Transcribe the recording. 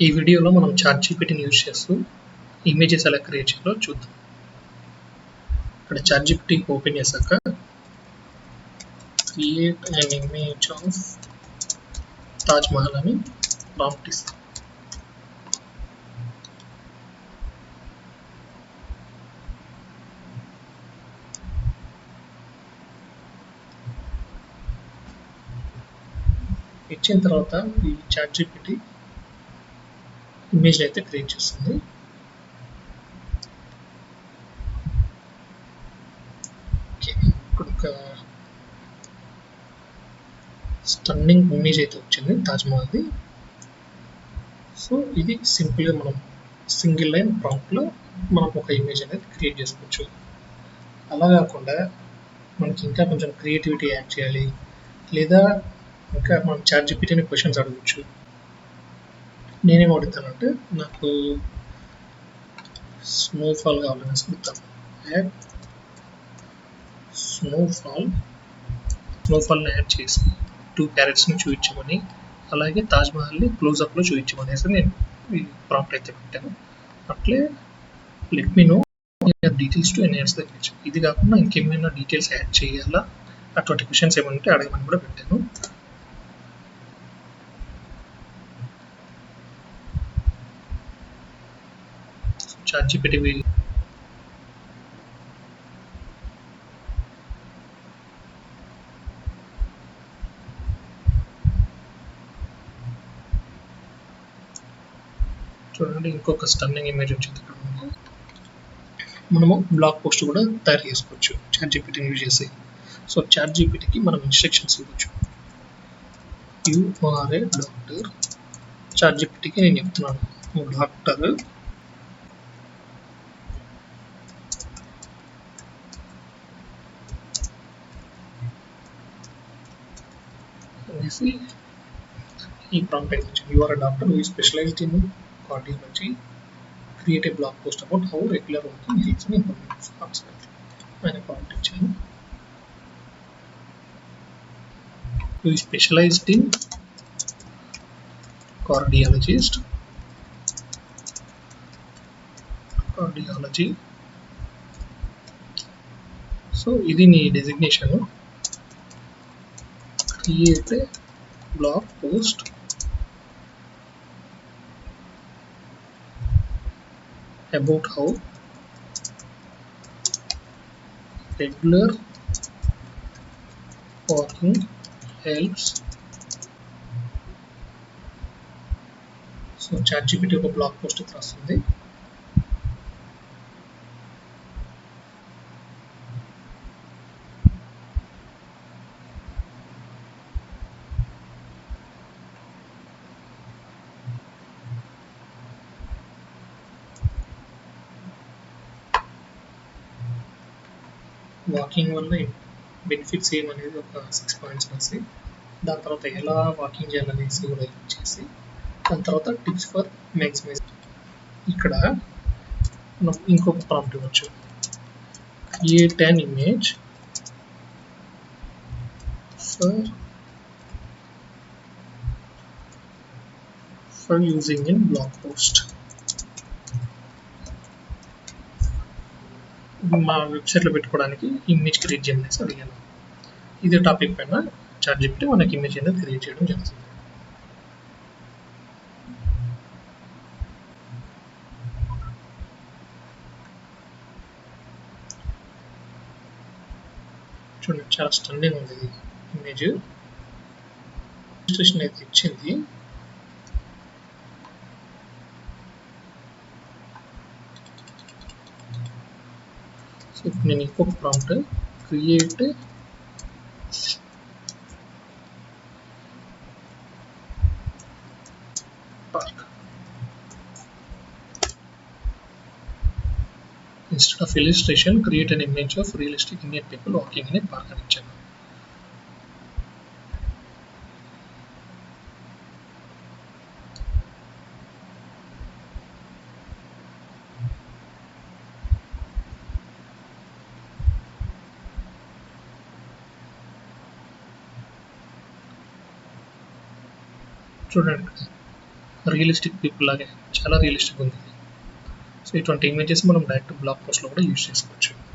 ఈ వీడియోలో మనం చాట్‌జీపీటీని యూజ్ చేస్తూ ఇమేజెస్ ఎలా క్రియేట్ చేయాలో చూద్దాం. ఇక్కడ చాట్‌జీపీటీ ఓపెన్ చేశాక create an image of Taj Mahal అని ప్రాంప్ట్ ఇస్తాం. ఇచ్చిన తర్వాత ఈ చాట్‌జీపీటీ ఇమేజ్ అయితే క్రియేట్ చేస్తుంది. ఓకే, ఇప్పుడు ఒక స్టన్నింగ్ ఇమేజ్ అయితే వచ్చింది తాజ్మహల్ది. సో ఇది సింపుల్గా మనం సింగిల్ లైన్ ప్రాంప్ట్లో మనం ఒక ఇమేజ్ అనేది క్రియేట్ చేసుకోవచ్చు. అలా కాకుండా మనకి ఇంకా కొంచెం క్రియేటివిటీ యాడ్ చేయాలి, లేదా ఇంకా మనం చాట్‌జీపీటీని క్వశ్చన్స్ అడగవచ్చు. నేనేం అడుగుతానంటే నాకు స్నోఫాల్ కావాలని అడుగుతాను. యాడ్ స్నోఫాల్ని యాడ్ చేసి 2 ప్యారెట్స్ని చూపించమని, అలాగే తాజ్మహల్ని క్లోజప్లో చూపించమనేసి నేను ఈ ప్రాంప్ట్ అయితే పెట్టాను. అట్లే let me know details to enhance the image. ఇది కాకుండా ఇంకేమైనా డీటెయిల్స్ యాడ్ చేయాలా, అటువంటి క్వశ్చన్స్ ఏమైనా ఉంటే అడగమని కూడా పెట్టాను. చాట్‌జీపీటీ చూడండి, ఇంకొక స్టన్నింగ్ ఇమేజ్ వచ్చింది. ఇక్కడ మనము బ్లాగ్ పోస్ట్ కూడా తయారు చేసుకోవచ్చు చాట్‌జీపీటీని యూజ్ చేసి. సో చాట్‌జీపీటీకి మనం ఇన్స్ట్రక్షన్స్ ఇవ్వచ్చు. You are a doctor. చాట్‌జీపీటీకి నేను చెప్తున్నాను, నువ్వు డాక్టర్, అనేసి ఈ ప్రాంప్ట్ అయితే వచ్చింది. You are a doctor who is specialised in cardiology. Create a blog post about how regular walking helps in improvement heart health అనే ప్రాంప్ట్ ఇచ్చాను. Who is specialised in cardiology. So ఇది నీ designation. Create a blog post about how regular walking helps. So ChatGPT ఒక blog post రాస్తుంది. Walking వల్ల benefits ఏమనేది ఒక 6 points రాసి, దాని తర్వాత ఎలా వాకింగ్ చేయాలనేసి కూడా ఇచ్చేసి, దాని తర్వాత టిప్స్ ఫర్ మ్యాక్సిమైజ్. ఇక్కడ మనం ఇంకొక ప్రాంప్ట్ ఇవ్వచ్చు. Create an image for using in blog post. మా వెబ్సైట్లో పెట్టుకోవడానికి ఇమేజ్ క్రియేట్ చేయమనేసి అడిగాను. ఇదే టాపిక్ పైన చాట్‌జీపీటీ మనకి ఇమేజ్ అనేది క్రియేట్ చేయడం జరుగుతుంది. చూడండి, చాలా స్టన్నింగ్ ఉంది ఇది ఇమేజ్. ఇన్స్ట్రక్షన్ అయితే ఇచ్చింది. సో ఇప్పుడు నేను ఇంకొక prompt create park. Instead of illustration, create an image of realistic Indian people walking in a park అని ఇచ్చాను. చూడండి, రియలిస్టిక్ పీపుల్ లాగే చాలా రియలిస్టిక్ ఉంది. సో ఇటువంటి ఇమేజెస్ మనం డైరెక్ట్ బ్లాగ్ పోస్ట్లో కూడా యూజ్ చేసుకోవచ్చు.